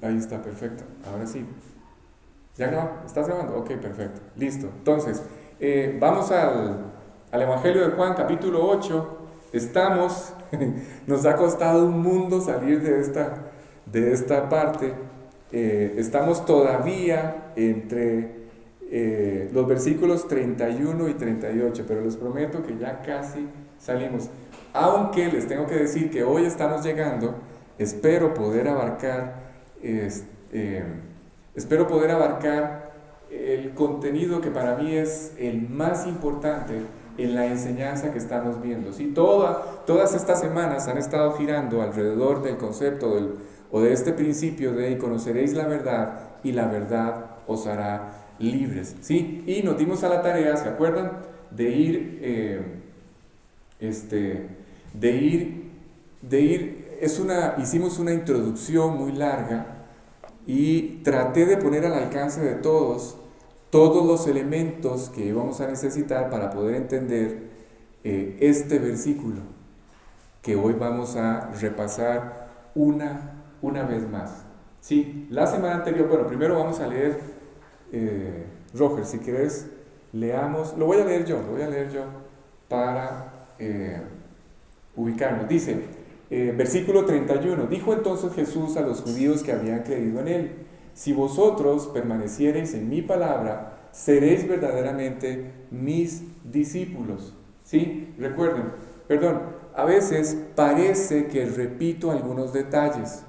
Ahí está, perfecto. Ahora sí. ¿Ya grabó? ¿Estás grabando? Ok, perfecto. Listo. Entonces, vamos al Evangelio de Juan, capítulo 8. Estamos, nos ha costado un mundo salir de esta parte. Estamos todavía entre los versículos 31 y 38, pero les prometo que ya casi salimos. Aunque les tengo que decir que hoy estamos llegando, espero poder abarcar este, espero poder abarcar el contenido que para mí es el más importante en la enseñanza que estamos viendo. ¿Sí? Todas estas semanas han estado girando alrededor del concepto o de este principio de conoceréis la verdad y la verdad os hará libres. ¿Sí? Y nos dimos a la tarea, ¿se acuerdan? De ir, este, de ir, hicimos una introducción muy larga y traté de poner al alcance de todos los elementos que vamos a necesitar para poder entender este versículo que hoy vamos a repasar una vez más. Sí, la semana anterior, bueno, primero vamos a leer, Roger, si quieres, leamos, lo voy a leer yo para ubicarnos. Dice, versículo 31, dijo entonces Jesús a los judíos que habían creído en él, si vosotros permaneciereis en mi palabra, seréis verdaderamente mis discípulos. ¿Sí? Recuerden, perdón, a veces parece que repito algunos detalles.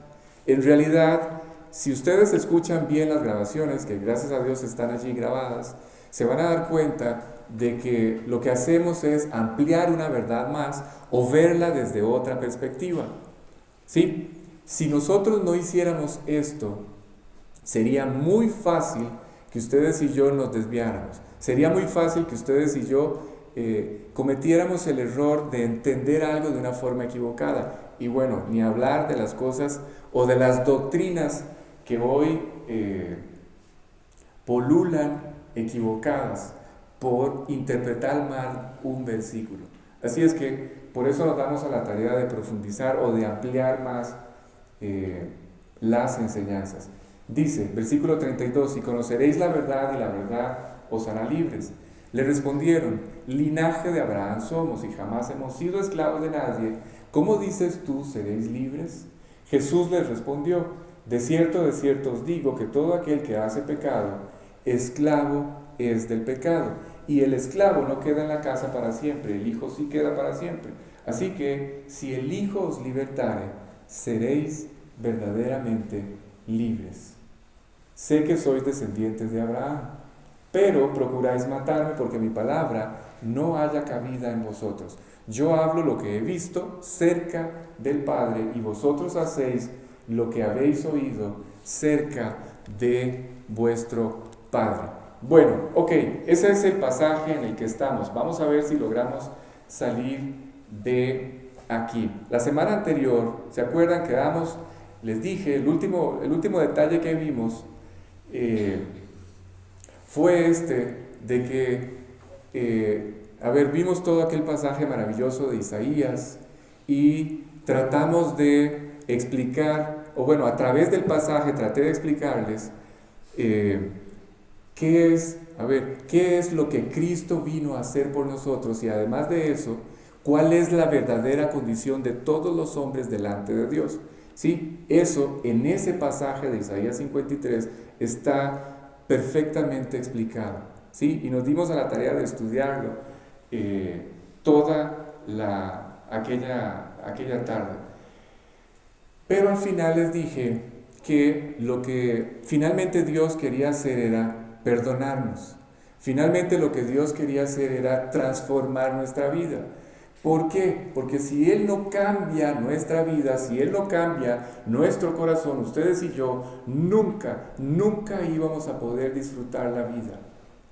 En realidad, si ustedes escuchan bien las grabaciones, que gracias a Dios están allí grabadas, se van a dar cuenta de que lo que hacemos es ampliar una verdad más o verla desde otra perspectiva. ¿Sí? Si nosotros no hiciéramos esto, sería muy fácil que ustedes y yo nos desviáramos. Sería muy fácil que ustedes y yo cometiéramos el error de entender algo de una forma equivocada. Y bueno, ni hablar de las cosas o de las doctrinas que hoy polulan equivocadas por interpretar mal un versículo. Así es que por eso nos damos a la tarea de profundizar o de ampliar más las enseñanzas. Dice, versículo 32, y conoceréis la verdad y la verdad os hará libres. Le respondieron, linaje de Abraham somos y jamás hemos sido esclavos de nadie. ¿Cómo dices tú, seréis libres? Jesús les respondió, de cierto os digo que todo aquel que hace pecado, esclavo es del pecado. Y el esclavo no queda en la casa para siempre, el Hijo sí queda para siempre. Así que, si el Hijo os libertare, seréis verdaderamente libres. Sé que sois descendientes de Abraham, pero procuráis matarme porque mi palabra no haya cabida en vosotros. Yo hablo lo que he visto cerca del Padre y vosotros hacéis lo que habéis oído cerca de vuestro Padre. Bueno, ok, ese es el pasaje en el que estamos. Vamos a ver si logramos salir de aquí. La semana anterior, ¿se acuerdan? Quedamos, les dije, el último detalle que vimos fue de que, vimos todo aquel pasaje maravilloso de Isaías y tratamos de explicar, o bueno, a través del pasaje traté de explicarles qué es lo que Cristo vino a hacer por nosotros y además de eso, cuál es la verdadera condición de todos los hombres delante de Dios. ¿Sí? Eso en ese pasaje de Isaías 53 está perfectamente explicado. ¿Sí? Y nos dimos a la tarea de estudiarlo aquella tarde. Pero al final les dije que lo que finalmente Dios quería hacer era perdonarnos. Finalmente lo que Dios quería hacer era transformar nuestra vida. ¿Por qué? Porque si Él no cambia nuestra vida, si Él no cambia nuestro corazón, ustedes y yo nunca íbamos a poder disfrutar la vida.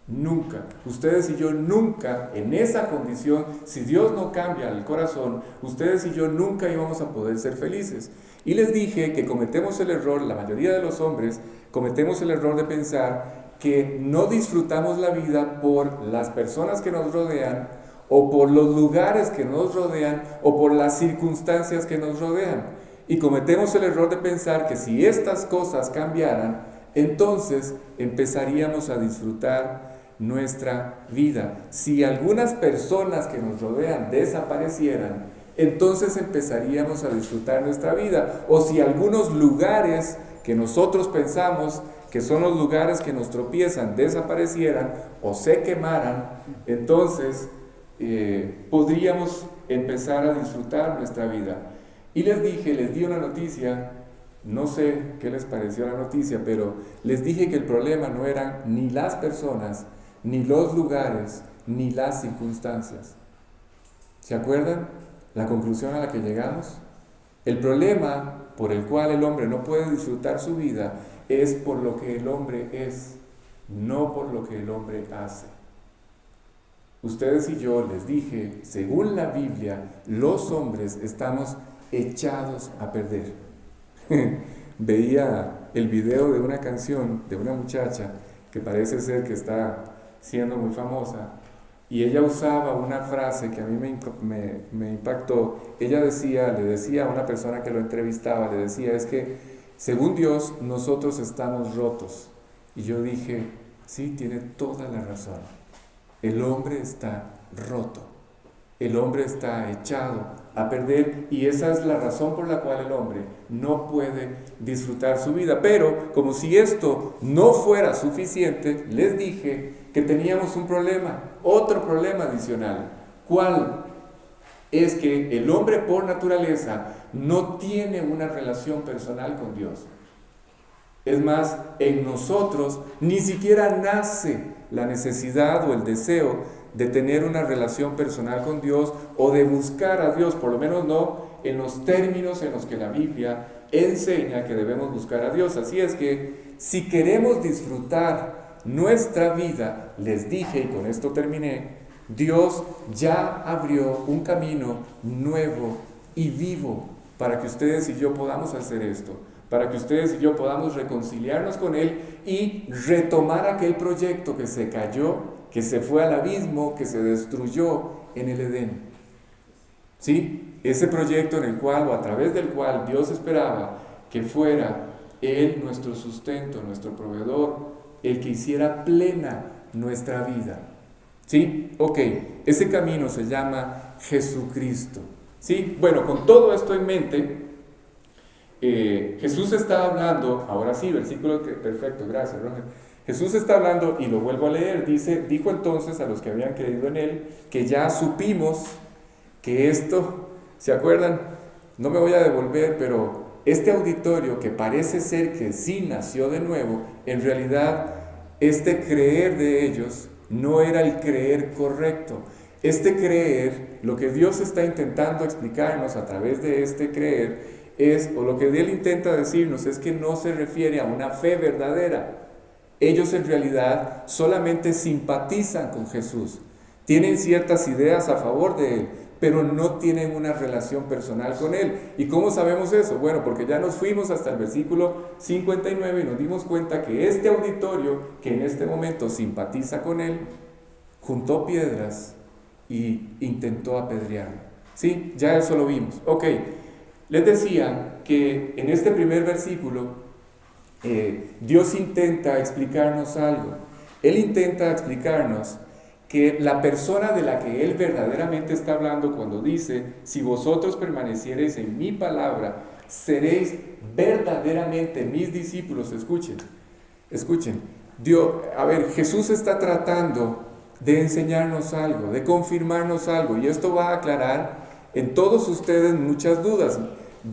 Nunca. Ustedes y yo nunca, en esa condición, si Dios no cambia el corazón, ustedes y yo nunca íbamos a poder ser felices. Y les dije que cometemos el error, la mayoría de los hombres, cometemos el error de pensar que no disfrutamos la vida por las personas que nos rodean, o por los lugares que nos rodean, o por las circunstancias que nos rodean. Y cometemos el error de pensar que si estas cosas cambiaran, entonces empezaríamos a disfrutar nuestra vida. Si algunas personas que nos rodean desaparecieran, entonces empezaríamos a disfrutar nuestra vida. O si algunos lugares que nosotros pensamos que son los lugares que nos tropiezan desaparecieran o se quemaran, entonces podríamos empezar a disfrutar nuestra vida. Y les di una noticia, no sé qué les pareció la noticia, pero les dije que el problema no eran ni las personas, ni los lugares, ni las circunstancias. ¿Se acuerdan la conclusión a la que llegamos? El problema por el cual el hombre no puede disfrutar su vida es por lo que el hombre es, no por lo que el hombre hace. Ustedes y yo les dije, según la Biblia, los hombres estamos echados a perder. Veía el video de una canción de una muchacha que parece ser que está siendo muy famosa, y ella usaba una frase que a mí me impactó. Ella le decía a una persona que lo entrevistaba, le decía, es que según Dios nosotros estamos rotos. Y yo dije, sí, tiene toda la razón. El hombre está roto, el hombre está echado a perder, y esa es la razón por la cual el hombre no puede disfrutar su vida. Pero como si esto no fuera suficiente, les dije que teníamos un problema, otro problema adicional. ¿Cuál? Es que el hombre por naturaleza no tiene una relación personal con Dios. Es más, en nosotros ni siquiera nace la necesidad o el deseo de tener una relación personal con Dios o de buscar a Dios, por lo menos no en los términos en los que la Biblia enseña que debemos buscar a Dios. Así es que si queremos disfrutar nuestra vida, les dije, y con esto terminé, Dios ya abrió un camino nuevo y vivo para que ustedes y yo podamos hacer esto, para que ustedes y yo podamos reconciliarnos con Él y retomar aquel proyecto que se cayó, que se fue al abismo, que se destruyó en el Edén. ¿Sí? Ese proyecto en el cual o a través del cual Dios esperaba que fuera Él nuestro sustento, nuestro proveedor, el que hiciera plena nuestra vida. ¿Sí? Ok, ese camino se llama Jesucristo. ¿Sí? Bueno, con todo esto en mente, Jesús está hablando, ahora sí, versículo perfecto, gracias, Roger. Jesús está hablando, y lo vuelvo a leer, dijo entonces a los que habían creído en Él, que ya supimos que esto, ¿se acuerdan? No me voy a devolver, pero este auditorio que parece ser que sí nació de nuevo, en realidad este creer de ellos no era el creer correcto. Este creer, lo que Dios está intentando explicarnos a través de este creer, o lo que Él intenta decirnos es que no se refiere a una fe verdadera. Ellos en realidad solamente simpatizan con Jesús, tienen ciertas ideas a favor de Él, pero no tienen una relación personal con Él. ¿Y cómo sabemos eso? Bueno, porque ya nos fuimos hasta el versículo 59 y nos dimos cuenta que este auditorio, que en este momento simpatiza con Él, juntó piedras y intentó apedrearlo. ¿Sí? Ya eso lo vimos. Ok, les decía que en este primer versículo Dios intenta explicarnos algo. Él intenta explicarnos que la persona de la que Él verdaderamente está hablando cuando dice, si vosotros permaneciereis en mi palabra, seréis verdaderamente mis discípulos. Escuchen. Jesús está tratando de enseñarnos algo, de confirmarnos algo, y esto va a aclarar en todos ustedes muchas dudas.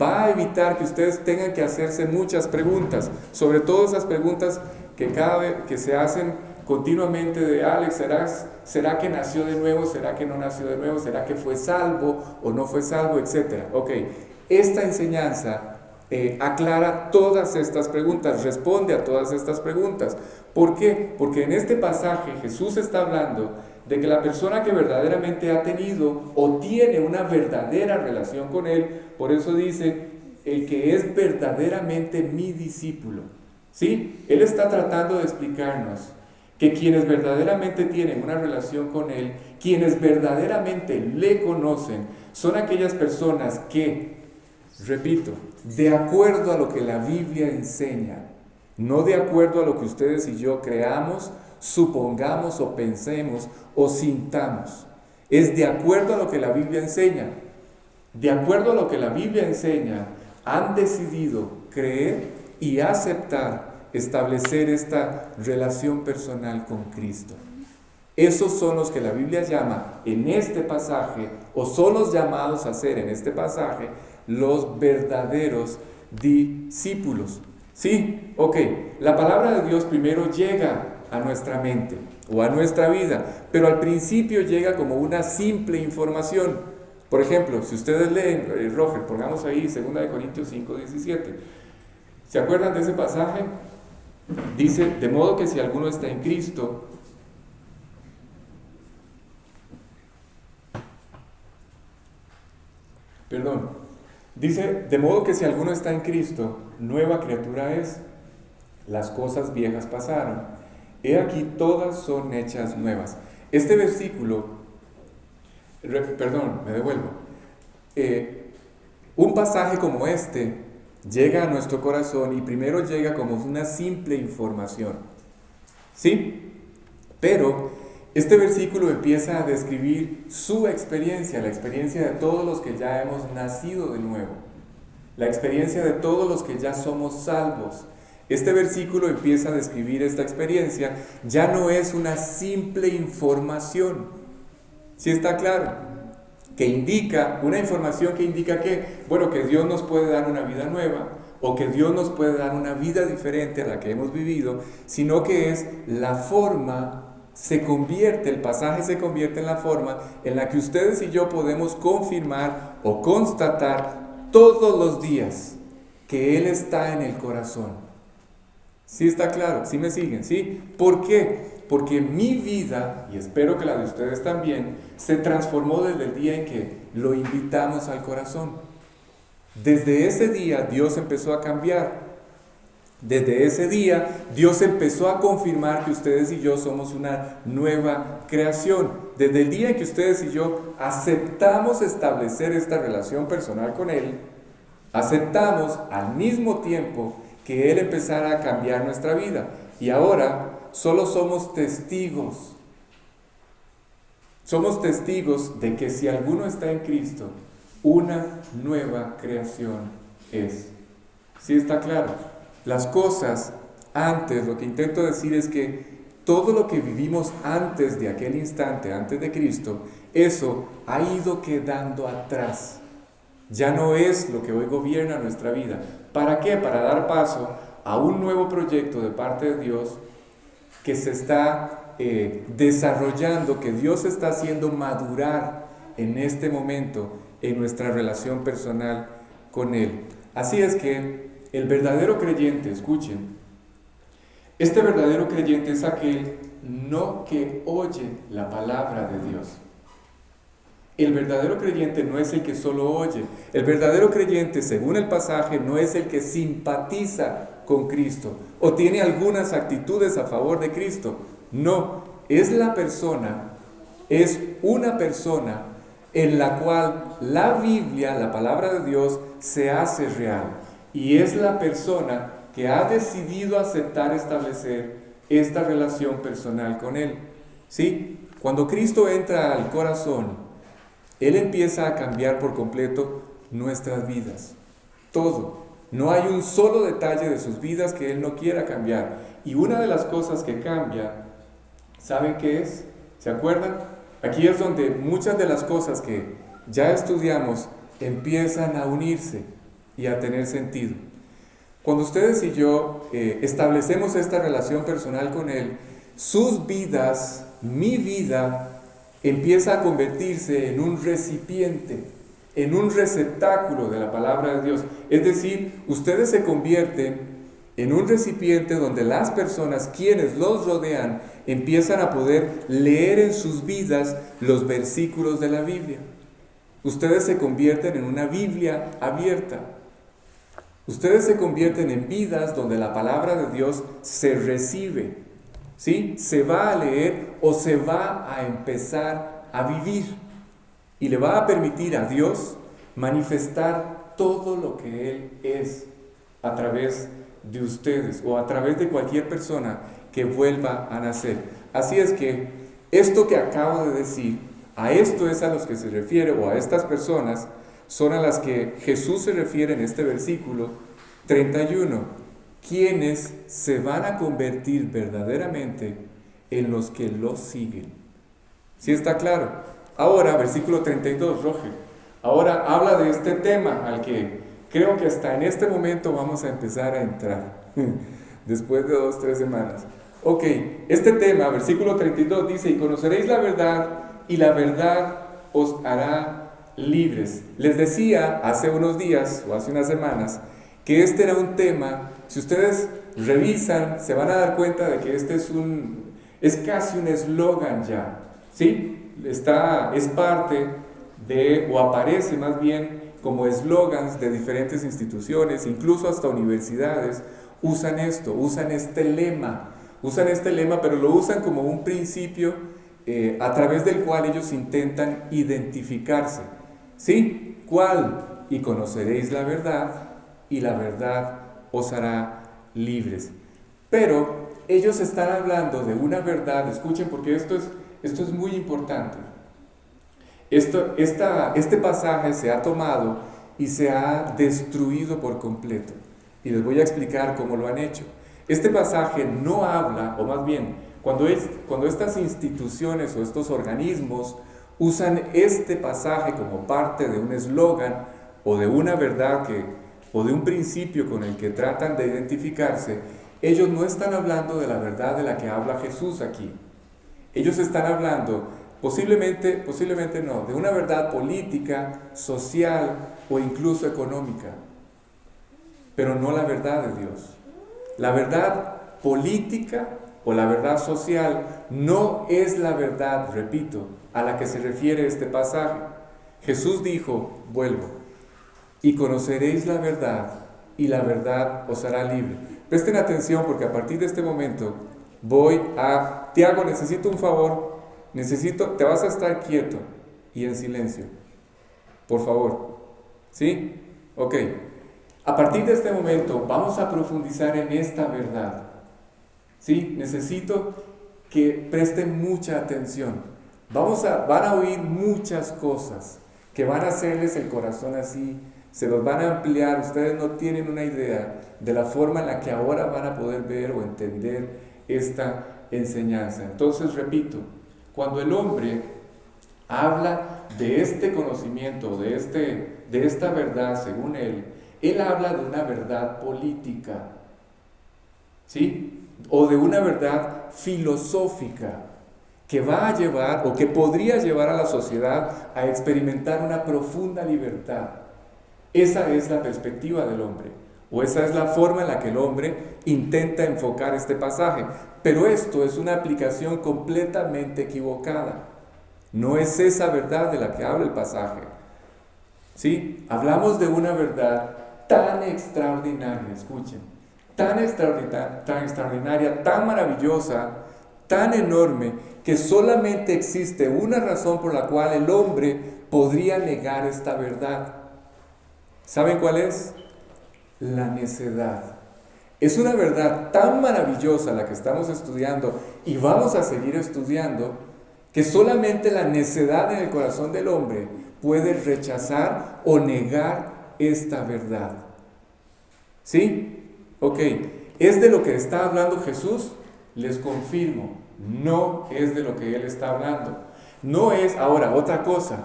Va a evitar que ustedes tengan que hacerse muchas preguntas, sobre todo esas preguntas que cada vez que se hacen continuamente de Alex, ¿será que nació de nuevo? ¿Será que no nació de nuevo? ¿Será que fue salvo o no fue salvo? Etcétera. Ok, esta enseñanza aclara todas estas preguntas, responde a todas estas preguntas. ¿Por qué? Porque en este pasaje Jesús está hablando de que la persona que verdaderamente ha tenido o tiene una verdadera relación con Él, por eso dice, el que es verdaderamente mi discípulo. ¿Sí? Él está tratando de explicarnos que quienes verdaderamente tienen una relación con Él, quienes verdaderamente le conocen, son aquellas personas que Repito, de acuerdo a lo que la Biblia enseña, no de acuerdo a lo que ustedes y yo creamos, supongamos o pensemos o sintamos. Es de acuerdo a lo que la Biblia enseña. De acuerdo a lo que la Biblia enseña, han decidido creer y aceptar, establecer esta relación personal con Cristo. Esos son los que la Biblia llama en este pasaje, o son los llamados a ser en este pasaje, los verdaderos discípulos. Sí, ok, la palabra de Dios primero llega a nuestra mente o a nuestra vida, pero al principio llega como una simple información. Por ejemplo, si ustedes leen, Roger, pongamos ahí 2 Corintios 5:17. ¿Se acuerdan de ese pasaje? Dice, de modo que si alguno está en Cristo, dice, de modo que si alguno está en Cristo, nueva criatura es. Las cosas viejas pasaron. He aquí todas son hechas nuevas. Este versículo, me devuelvo. Un pasaje como este llega a nuestro corazón y primero llega como una simple información. ¿Sí? Pero este versículo empieza a describir su experiencia, la experiencia de todos los que ya hemos nacido de nuevo, la experiencia de todos los que ya somos salvos. Este versículo empieza a describir esta experiencia, ya no es una simple información. ¿Sí está claro? Que indica, una información que indica que Dios nos puede dar una vida nueva, o que Dios nos puede dar una vida diferente a la que hemos vivido, sino que es la forma. El pasaje se convierte en la forma en la que ustedes y yo podemos confirmar o constatar todos los días que Él está en el corazón. ¿Sí está claro? ¿Sí me siguen? ¿Sí? ¿Por qué? Porque mi vida, y espero que la de ustedes también, se transformó desde el día en que lo invitamos al corazón. Desde ese día Dios empezó a cambiar. Desde ese día, Dios empezó a confirmar que ustedes y yo somos una nueva creación. Desde el día en que ustedes y yo aceptamos establecer esta relación personal con Él, aceptamos al mismo tiempo que Él empezara a cambiar nuestra vida. Y ahora solo somos testigos. Somos testigos de que si alguno está en Cristo, una nueva creación es. ¿Sí está claro? Las cosas antes, lo que intento decir es que todo lo que vivimos antes de aquel instante, antes de Cristo, eso ha ido quedando atrás. Ya no es lo que hoy gobierna nuestra vida. ¿Para qué? Para dar paso a un nuevo proyecto de parte de Dios que se está desarrollando, que Dios está haciendo madurar en este momento en nuestra relación personal con Él. Así es que el verdadero creyente, escuchen, este verdadero creyente es aquel no que oye la palabra de Dios. El verdadero creyente no es el que solo oye. El verdadero creyente, según el pasaje, no es el que simpatiza con Cristo o tiene algunas actitudes a favor de Cristo. No, es una persona en la cual la Biblia, la palabra de Dios, se hace real. Y es la persona que ha decidido aceptar establecer esta relación personal con Él. ¿Sí? Cuando Cristo entra al corazón, Él empieza a cambiar por completo nuestras vidas. Todo. No hay un solo detalle de sus vidas que Él no quiera cambiar. Y una de las cosas que cambia, ¿saben qué es? ¿Se acuerdan? Aquí es donde muchas de las cosas que ya estudiamos empiezan a unirse y a tener sentido. Cuando ustedes y yo establecemos esta relación personal con Él, sus vidas, mi vida, empieza a convertirse en un recipiente, en un receptáculo de la palabra de Dios. Es decir, ustedes se convierten en un recipiente donde las personas, quienes los rodean, empiezan a poder leer en sus vidas los versículos de la Biblia. Ustedes se convierten en una Biblia abierta. Ustedes se convierten en vidas donde la palabra de Dios se recibe, ¿sí? Se va a leer o se va a empezar a vivir y le va a permitir a Dios manifestar todo lo que Él es a través de ustedes o a través de cualquier persona que vuelva a nacer. Así es que esto que acabo de decir, a esto es a los que se refiere, o a estas personas, son a las que Jesús se refiere en este versículo 31, quienes se van a convertir verdaderamente en los que los siguen. ¿Sí está claro? Ahora, versículo 32, Roger. Ahora habla de este tema al que creo que hasta en este momento vamos a empezar a entrar, después de 2-3 semanas. Ok, este tema, versículo 32 dice, y conoceréis la verdad, y la verdad os hará libres. Les decía hace unos días, o hace unas semanas, que este era un tema, si ustedes revisan, se van a dar cuenta de que este es casi un eslogan ya, ¿sí? Es parte de, o aparece más bien como eslogans de diferentes instituciones, incluso hasta universidades, usan esto, usan este lema, pero lo usan como un principio a través del cual ellos intentan identificarse. ¿Sí? ¿Cuál? Y conoceréis la verdad, y la verdad os hará libres. Pero ellos están hablando de una verdad, escuchen porque esto es muy importante. Este pasaje se ha tomado y se ha destruido por completo. Y les voy a explicar cómo lo han hecho. Este pasaje no habla, o más bien, cuando estas instituciones o estos organismos usan este pasaje como parte de un eslogan o de una verdad o de un principio con el que tratan de identificarse, ellos no están hablando de la verdad de la que habla Jesús aquí. Ellos están hablando, posiblemente no, de una verdad política, social o incluso económica, pero no la verdad de Dios. La verdad política o la verdad social no es la verdad, repito, a la que se refiere este pasaje. Jesús dijo, vuelvo, y conoceréis la verdad, y la verdad os hará libre. Presten atención porque a partir de este momento Tiago, necesito un favor, te vas a estar quieto y en silencio, por favor, ¿sí? Ok, a partir de este momento vamos a profundizar en esta verdad, ¿sí? Necesito que presten mucha atención. Van a oír muchas cosas que van a hacerles el corazón así, se los van a ampliar. Ustedes no tienen una idea de la forma en la que ahora van a poder ver o entender esta enseñanza. Entonces, repito, cuando el hombre habla de este conocimiento, de esta verdad, según él habla de una verdad política, ¿sí? O de una verdad filosófica que va a llevar, o que podría llevar a la sociedad a experimentar una profunda libertad. Esa es la perspectiva del hombre, o esa es la forma en la que el hombre intenta enfocar este pasaje. Pero esto es una aplicación completamente equivocada. No es esa verdad de la que habla el pasaje. ¿Sí? Hablamos de una verdad tan extraordinaria, escuchen, tan extraordinaria, tan maravillosa, tan enorme, que solamente existe una razón por la cual el hombre podría negar esta verdad. ¿Saben cuál es? La necedad. Es una verdad tan maravillosa la que estamos estudiando y vamos a seguir estudiando, que solamente la necedad en el corazón del hombre puede rechazar o negar esta verdad. ¿Sí? Ok, ¿es de lo que está hablando Jesús? Les confirmo, no es de lo que Él está hablando. No es, ahora, otra cosa,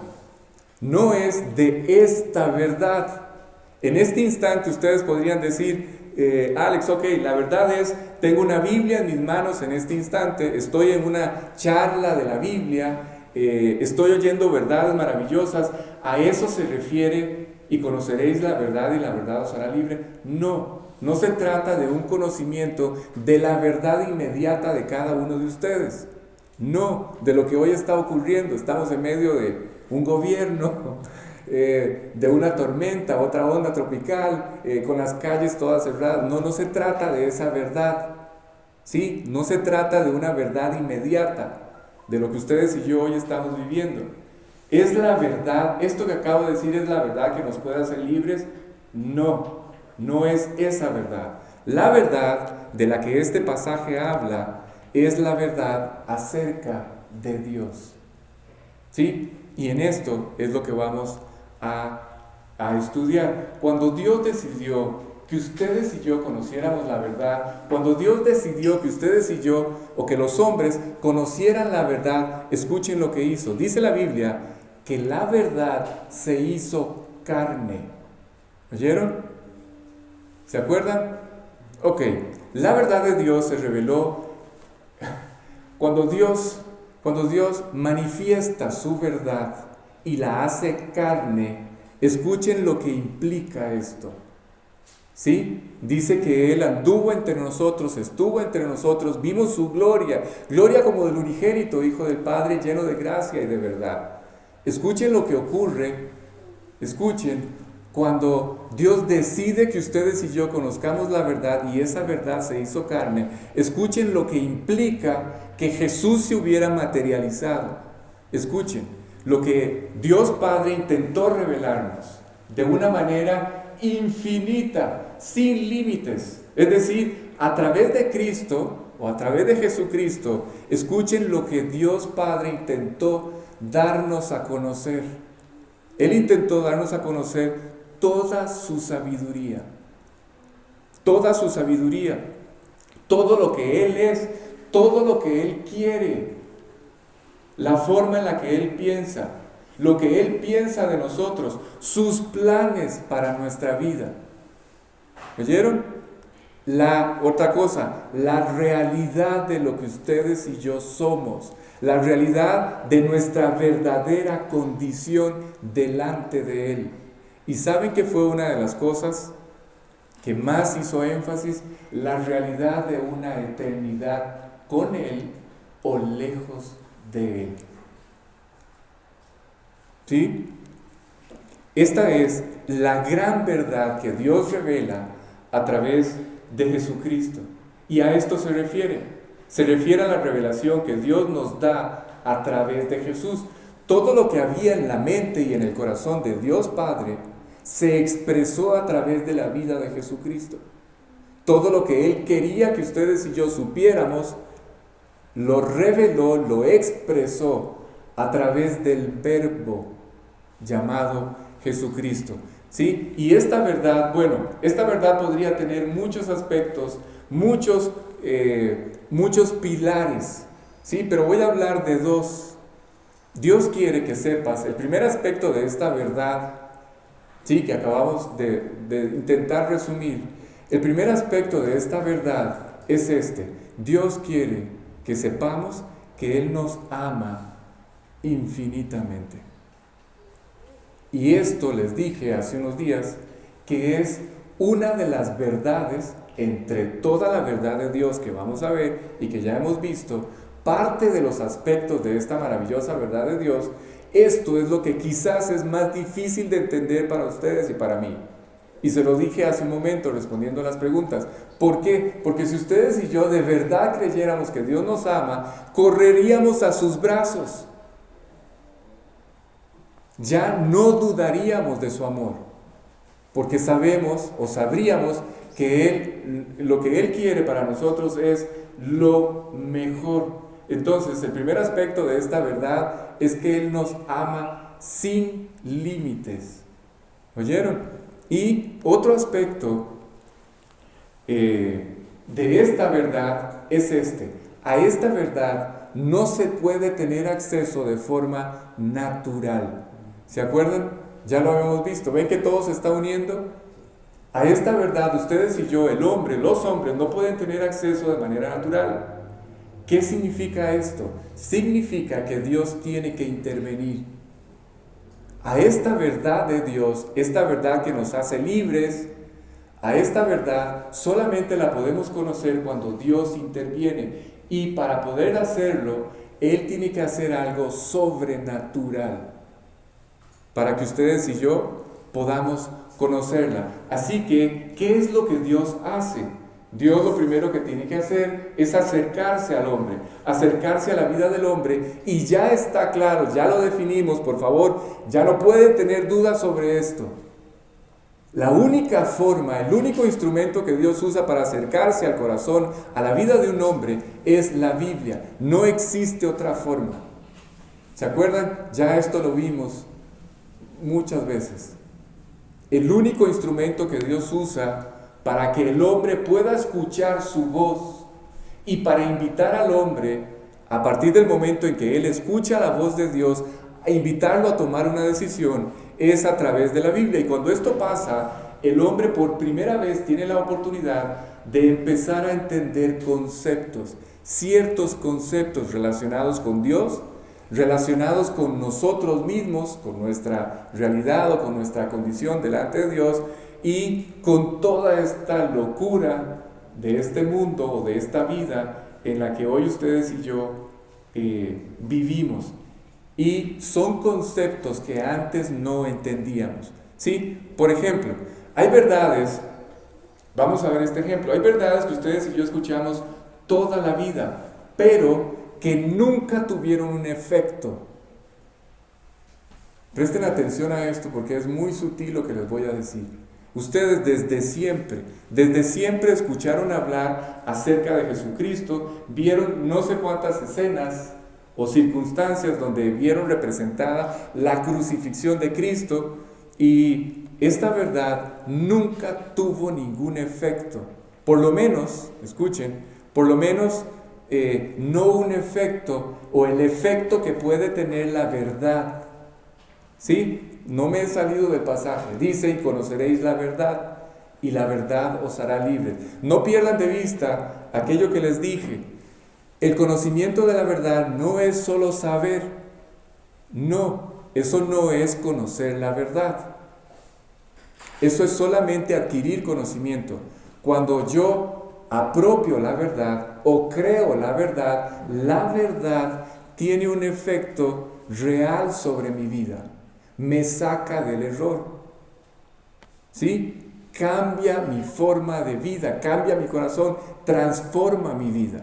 no es de esta verdad. En este instante ustedes podrían decir, Alex, ok, la verdad es, tengo una Biblia en mis manos en este instante, estoy en una charla de la Biblia, estoy oyendo verdades maravillosas, a eso se refiere, y conoceréis la verdad y la verdad os hará libre. No se trata de un conocimiento de la verdad inmediata de cada uno de ustedes, no, de lo que hoy está ocurriendo. Estamos en medio de un gobierno, de una tormenta, otra onda tropical, con las calles todas cerradas. No se trata de esa verdad, ¿sí? No se trata de una verdad inmediata, de lo que ustedes y yo hoy estamos viviendo. ¿Es la verdad? ¿Esto que acabo de decir es la verdad que nos puede hacer libres? No, no es esa verdad. La verdad de la que este pasaje habla es la verdad acerca de Dios. ¿Sí? Y en esto es lo que vamos a estudiar. Cuando Dios decidió que ustedes y yo conociéramos la verdad, cuando Dios decidió que ustedes y yo, o que los hombres conocieran la verdad, escuchen lo que hizo. Dice la Biblia que la verdad se hizo carne. ¿Oyeron? ¿Se acuerdan? Ok, la verdad de Dios se reveló cuando Dios manifiesta su verdad y la hace carne. Escuchen lo que implica esto. ¿Sí? Dice que Él anduvo entre nosotros, estuvo entre nosotros, vimos su gloria, gloria como del unigénito Hijo del Padre, lleno de gracia y de verdad. Escuchen lo que ocurre, escuchen, cuando Dios decide que ustedes y yo conozcamos la verdad y esa verdad se hizo carne. Escuchen lo que implica que Jesús se hubiera materializado. Escuchen, lo que Dios Padre intentó revelarnos de una manera infinita, sin límites. Es decir, a través de Cristo o a través de Jesucristo, escuchen lo que Dios Padre intentó darnos a conocer. Él intentó darnos a conocer toda su sabiduría, todo lo que Él es, todo lo que Él quiere, la forma en la que Él piensa, lo que Él piensa de nosotros, sus planes para nuestra vida. ¿Oyeron? Otra cosa, la realidad de lo que ustedes y yo somos, la realidad de nuestra verdadera condición delante de Él. ¿Y saben qué fue una de las cosas que más hizo énfasis? La realidad de una eternidad con Él o lejos de Él. ¿Sí? Esta es la gran verdad que Dios revela a través de Jesucristo. Y a esto se refiere. Se refiere a la revelación que Dios nos da a través de Jesús. Todo lo que había en la mente y en el corazón de Dios Padre se expresó a través de la vida de Jesucristo. Todo lo que Él quería que ustedes y yo supiéramos, lo reveló, lo expresó a través del Verbo llamado Jesucristo. ¿Sí? Y esta verdad podría tener muchos aspectos, muchos pilares, ¿sí? Pero voy a hablar de dos. Dios quiere que sepas el primer aspecto de esta verdad, ¿sí? Que acabamos de intentar resumir. El primer aspecto de esta verdad es este: Dios quiere que sepamos que Él nos ama infinitamente. Y esto les dije hace unos días que es una de las verdades entre toda la verdad de Dios que vamos a ver y que ya hemos visto. Parte de los aspectos de esta maravillosa verdad de Dios, esto es lo que quizás es más difícil de entender para ustedes y para mí. Y se lo dije hace un momento respondiendo a las preguntas. ¿Por qué? Porque si ustedes y yo de verdad creyéramos que Dios nos ama, correríamos a sus brazos. Ya no dudaríamos de su amor, porque sabemos o sabríamos que lo que Él quiere para nosotros es lo mejor. Entonces, el primer aspecto de esta verdad es que Él nos ama sin límites. ¿Oyeron? Y otro aspecto de esta verdad es este: a esta verdad no se puede tener acceso de forma natural. ¿Se acuerdan? Ya lo habíamos visto. ¿Ven que todo se está uniendo? A esta verdad ustedes y yo, los hombres, no pueden tener acceso de manera natural. ¿Qué significa esto? Significa que Dios tiene que intervenir. A esta verdad de Dios, esta verdad que nos hace libres, a esta verdad solamente la podemos conocer cuando Dios interviene. Y para poder hacerlo, Él tiene que hacer algo sobrenatural para que ustedes y yo podamos conocerla. Así que, ¿qué es lo que Dios hace? Dios lo primero que tiene que hacer es acercarse al hombre, acercarse a la vida del hombre, y ya está claro, ya lo definimos, por favor, ya no pueden tener dudas sobre esto. La única forma, el único instrumento que Dios usa para acercarse al corazón, a la vida de un hombre, es la Biblia. No existe otra forma. ¿Se acuerdan? Ya esto lo vimos muchas veces. El único instrumento que Dios usa para que el hombre pueda escuchar su voz y para invitar al hombre, a partir del momento en que él escucha la voz de Dios, a invitarlo a tomar una decisión, es a través de la Biblia. Y cuando esto pasa, el hombre por primera vez tiene la oportunidad de empezar a entender conceptos, ciertos conceptos relacionados con Dios, relacionados con nosotros mismos, con nuestra realidad o con nuestra condición delante de Dios, y con toda esta locura de este mundo o de esta vida en la que hoy ustedes y yo vivimos. Y son conceptos que antes no entendíamos, ¿sí? Por ejemplo, hay verdades, vamos a ver este ejemplo, hay verdades que ustedes y yo escuchamos toda la vida, pero que nunca tuvieron un efecto. Presten atención a esto porque es muy sutil lo que les voy a decir. Ustedes desde siempre escucharon hablar acerca de Jesucristo, vieron no sé cuántas escenas o circunstancias donde vieron representada la crucifixión de Cristo, y esta verdad nunca tuvo ningún efecto. Por lo menos, escuchen, por lo menos no un efecto o el efecto que puede tener la verdad. ¿Sí? No me he salido del pasaje. Dice: y conoceréis la verdad, y la verdad os hará libres. No pierdan de vista aquello que les dije. El conocimiento de la verdad no es solo saber. No, eso no es conocer la verdad. Eso es solamente adquirir conocimiento. Cuando yo apropio la verdad o creo la verdad tiene un efecto real sobre mi vida. Me saca del error, ¿sí? Cambia mi forma de vida, cambia mi corazón, transforma mi vida.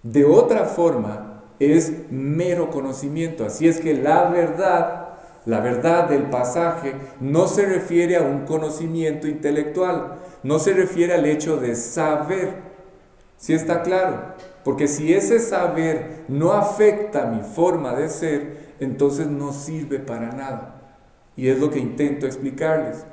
De otra forma, es mero conocimiento. Así es que la verdad del pasaje no se refiere a un conocimiento intelectual, no se refiere al hecho de saber. ¿Sí está claro? Porque si ese saber no afecta mi forma de ser, entonces no sirve para nada. Y es lo que intento explicarles.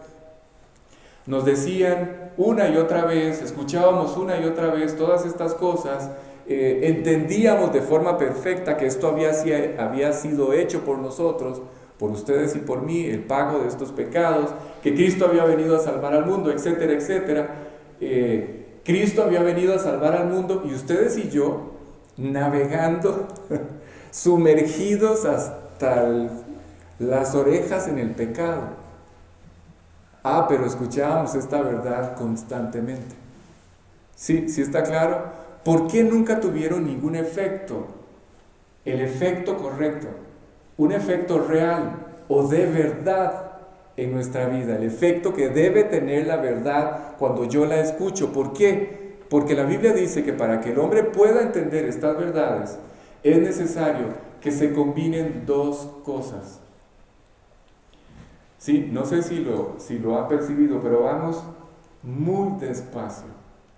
Nos decían una y otra vez, escuchábamos una y otra vez todas estas cosas, entendíamos de forma perfecta que esto había sido hecho por nosotros, por ustedes y por mí, el pago de estos pecados, que Cristo había venido a salvar al mundo, etcétera, etcétera. Cristo había venido a salvar al mundo, y ustedes y yo navegando sumergidos hasta las orejas en el pecado. Pero escuchábamos esta verdad constantemente. ¿Sí está claro? ¿Por qué nunca tuvieron ningún efecto? El efecto correcto, un efecto real o de verdad en nuestra vida, el efecto que debe tener la verdad cuando yo la escucho. ¿Por qué? Porque la Biblia dice que para que el hombre pueda entender estas verdades, es necesario que se combinen dos cosas. Sí, no sé si lo ha percibido, pero vamos muy despacio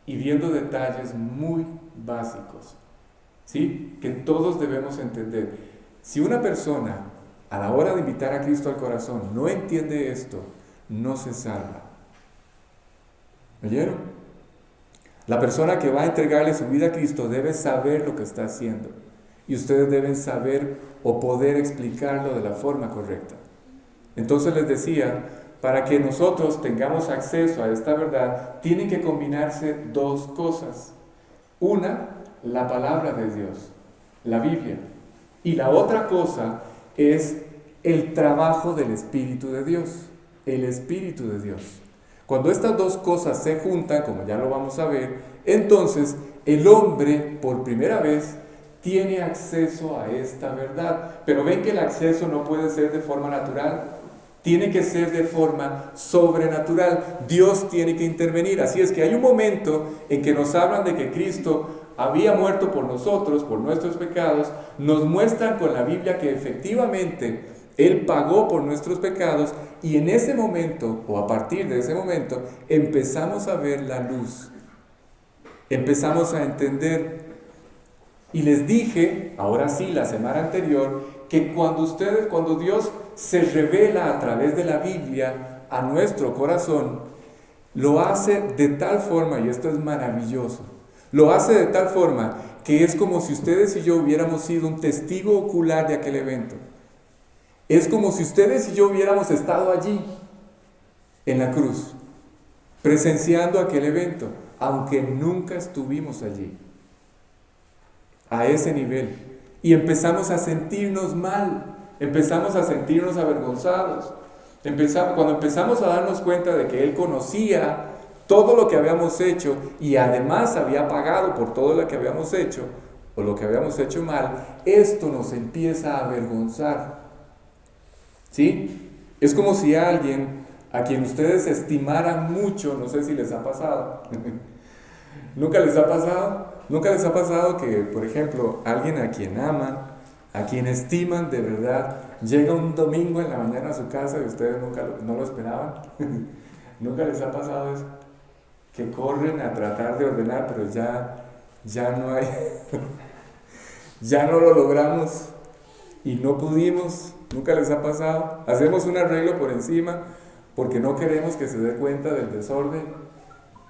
y viendo detalles muy básicos, ¿sí? Que todos debemos entender. Si una persona, a la hora de invitar a Cristo al corazón, no entiende esto, no se salva. ¿Me oyeron? La persona que va a entregarle su vida a Cristo debe saber lo que está haciendo. Y ustedes deben saber o poder explicarlo de la forma correcta. Entonces les decía, para que nosotros tengamos acceso a esta verdad, tienen que combinarse dos cosas. Una, la palabra de Dios, la Biblia. Y la otra cosa es el trabajo del Espíritu de Dios, el Espíritu de Dios. Cuando estas dos cosas se juntan, como ya lo vamos a ver, entonces el hombre, por primera vez, tiene acceso a esta verdad. Pero ven que el acceso no puede ser de forma natural. tiene que ser de forma sobrenatural. Dios tiene que intervenir. Así es que hay un momento en que nos hablan de que Cristo había muerto por nosotros, por nuestros pecados. Nos muestran con la Biblia que efectivamente Él pagó por nuestros pecados, y en ese momento, o a partir de ese momento, empezamos a ver la luz. Empezamos a entender. Y les dije, ahora sí, la semana anterior, que cuando Dios se revela a través de la Biblia a nuestro corazón, lo hace de tal forma, y esto es maravilloso, lo hace de tal forma que es como si ustedes y yo hubiéramos sido un testigo ocular de aquel evento. Es como si ustedes y yo hubiéramos estado allí, en la cruz, presenciando aquel evento, aunque nunca estuvimos allí. A ese nivel. Y empezamos a sentirnos mal, empezamos a sentirnos avergonzados. Cuando empezamos a darnos cuenta de que Él conocía todo lo que habíamos hecho y además había pagado por todo lo que habíamos hecho o lo que habíamos hecho mal, esto nos empieza a avergonzar. ¿Sí? Es como si alguien a quien ustedes estimaran mucho, no sé si les ha pasado, ¿nunca les ha pasado? ¿Nunca les ha pasado que, por ejemplo, alguien a quien aman, a quien estiman de verdad, llega un domingo en la mañana a su casa y ustedes no lo esperaban? ¿Nunca les ha pasado eso? Que corren a tratar de ordenar, pero ya no hay, ya no lo logramos y no pudimos. ¿Nunca les ha pasado? Hacemos un arreglo por encima porque no queremos que se dé cuenta del desorden,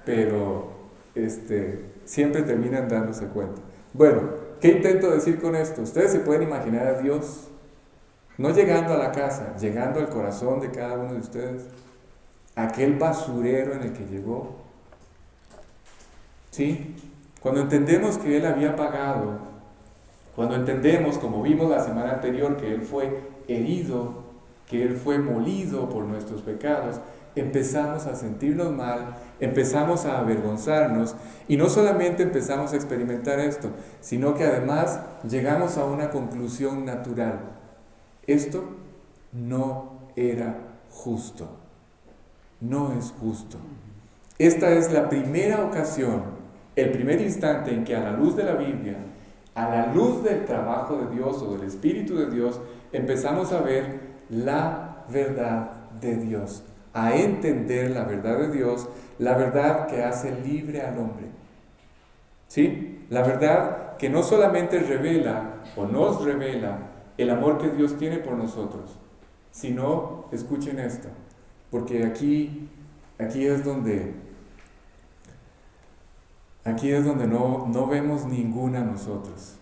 pero siempre terminan dándose cuenta. Bueno, ¿qué intento decir con esto? Ustedes se pueden imaginar a Dios no llegando a la casa, llegando al corazón de cada uno de ustedes, aquel basurero en el que llegó. ¿Sí? Cuando entendemos que Él había pagado, cuando entendemos, como vimos la semana anterior, que Él fue herido, que Él fue molido por nuestros pecados, empezamos a sentirnos mal, empezamos a avergonzarnos, y no solamente empezamos a experimentar esto, sino que además llegamos a una conclusión natural. Esto no era justo. No es justo. Esta es la primera ocasión, el primer instante en que a la luz de la Biblia, a la luz del trabajo de Dios o del Espíritu de Dios, empezamos a ver la verdad de Dios, a entender la verdad de Dios, la verdad que hace libre al hombre. ¿Sí? La verdad que no solamente revela o nos revela el amor que Dios tiene por nosotros, sino, escuchen esto, porque aquí es donde no vemos ninguna nosotros.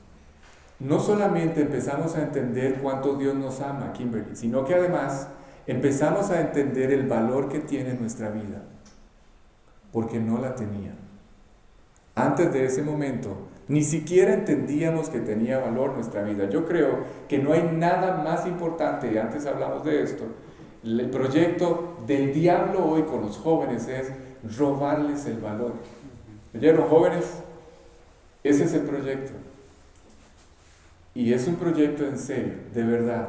No solamente empezamos a entender cuánto Dios nos ama, Kimberly, sino que además empezamos a entender el valor que tiene nuestra vida, porque no la tenía. Antes de ese momento, ni siquiera entendíamos que tenía valor nuestra vida. Yo creo que no hay nada más importante, y antes hablamos de esto, el proyecto del diablo hoy con los jóvenes es robarles el valor. ¿Oyeron, jóvenes? Ese es el proyecto. Y es un proyecto en serio, de verdad.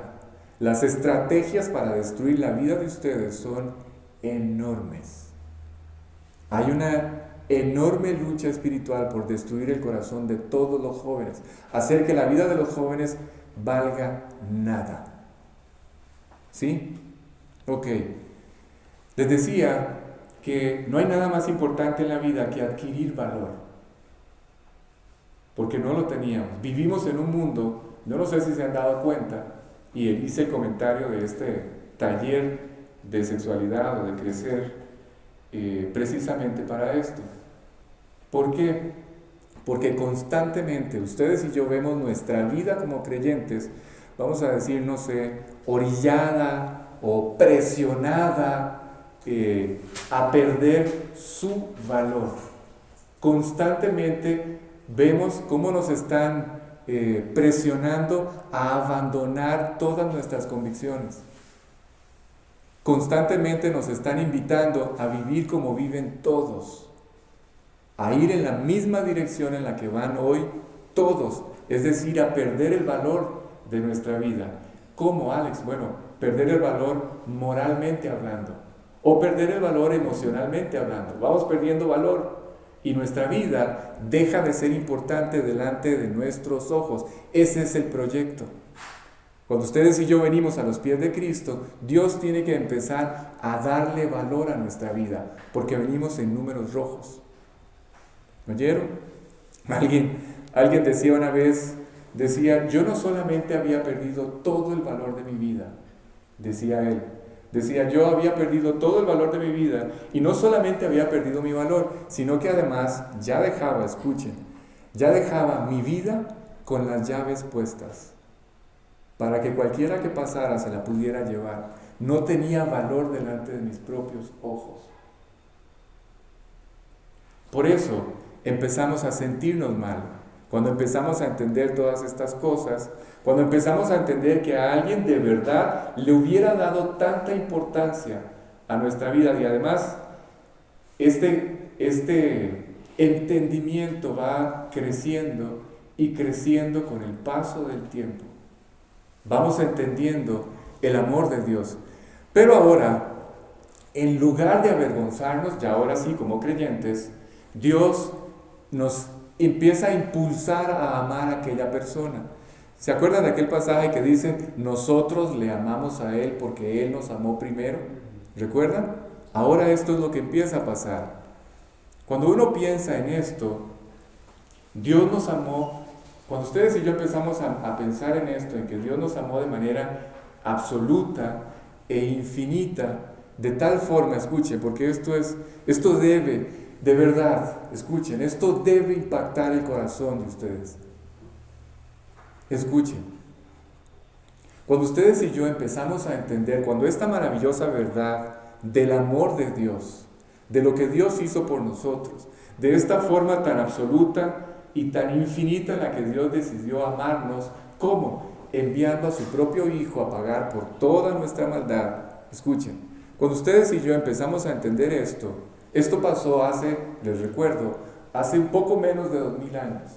Las estrategias para destruir la vida de ustedes son enormes. Hay una enorme lucha espiritual por destruir el corazón de todos los jóvenes, hacer que la vida de los jóvenes valga nada. ¿Sí? Ok. Les decía que no hay nada más importante en la vida que adquirir valor, porque no lo teníamos. Vivimos en un mundo, no sé si se han dado cuenta, y hice el comentario de este taller de sexualidad o de crecer precisamente para esto. ¿Por qué? Porque constantemente ustedes y yo vemos nuestra vida como creyentes, vamos a decir, no sé, orillada o presionada a perder su valor. Constantemente vemos cómo nos están presionando a abandonar todas nuestras convicciones. Constantemente nos están invitando a vivir como viven todos, a ir en la misma dirección en la que van hoy todos, es decir, a perder el valor de nuestra vida. ¿Cómo, Alex? Bueno, perder el valor moralmente hablando o perder el valor emocionalmente hablando. Vamos perdiendo valor y nuestra vida deja de ser importante delante de nuestros ojos. Ese es el proyecto. Cuando ustedes y yo venimos a los pies de Cristo, Dios tiene que empezar a darle valor a nuestra vida, porque venimos en números rojos. ¿Me oyeron? Alguien decía una vez, yo no solamente había perdido todo el valor de mi vida, decía él. Decía, yo había perdido todo el valor de mi vida, y no solamente había perdido mi valor, sino que además ya dejaba mi vida con las llaves puestas, para que cualquiera que pasara se la pudiera llevar. No tenía valor delante de mis propios ojos. Por eso empezamos a sentirnos mal, cuando empezamos a entender todas estas cosas, cuando empezamos a entender que a alguien de verdad le hubiera dado tanta importancia a nuestra vida, y además este entendimiento va creciendo y creciendo con el paso del tiempo. Vamos entendiendo el amor de Dios. Pero ahora, en lugar de avergonzarnos, ya ahora sí como creyentes, Dios nos empieza a impulsar a amar a aquella persona. ¿Se acuerdan de aquel pasaje que dice, nosotros le amamos a Él porque Él nos amó primero? ¿Recuerdan? Ahora esto es lo que empieza a pasar. Cuando uno piensa en esto, Dios nos amó. Cuando ustedes y yo empezamos a pensar en esto, en que Dios nos amó de manera absoluta e infinita, de tal forma, escuchen, porque esto debe, de verdad, escuchen, esto debe impactar el corazón de ustedes. Escuchen, cuando ustedes y yo empezamos a entender, cuando esta maravillosa verdad del amor de Dios, de lo que Dios hizo por nosotros, de esta forma tan absoluta y tan infinita en la que Dios decidió amarnos, ¿cómo? Enviando a su propio Hijo a pagar por toda nuestra maldad. Escuchen, cuando ustedes y yo empezamos a entender esto pasó les recuerdo, hace un poco menos de 2000 años.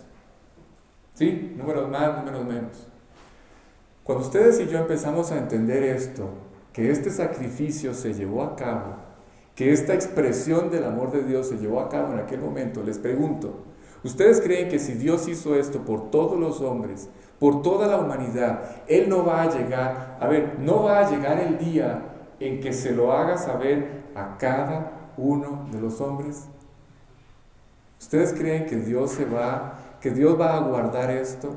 ¿Sí? Números más, números menos. Cuando ustedes y yo empezamos a entender esto, que este sacrificio se llevó a cabo, que esta expresión del amor de Dios se llevó a cabo en aquel momento, les pregunto, ¿ustedes creen que si Dios hizo esto por todos los hombres, por toda la humanidad, Él no va a llegar el día en que se lo haga saber a cada uno de los hombres? ¿Ustedes creen que Dios va a guardar esto?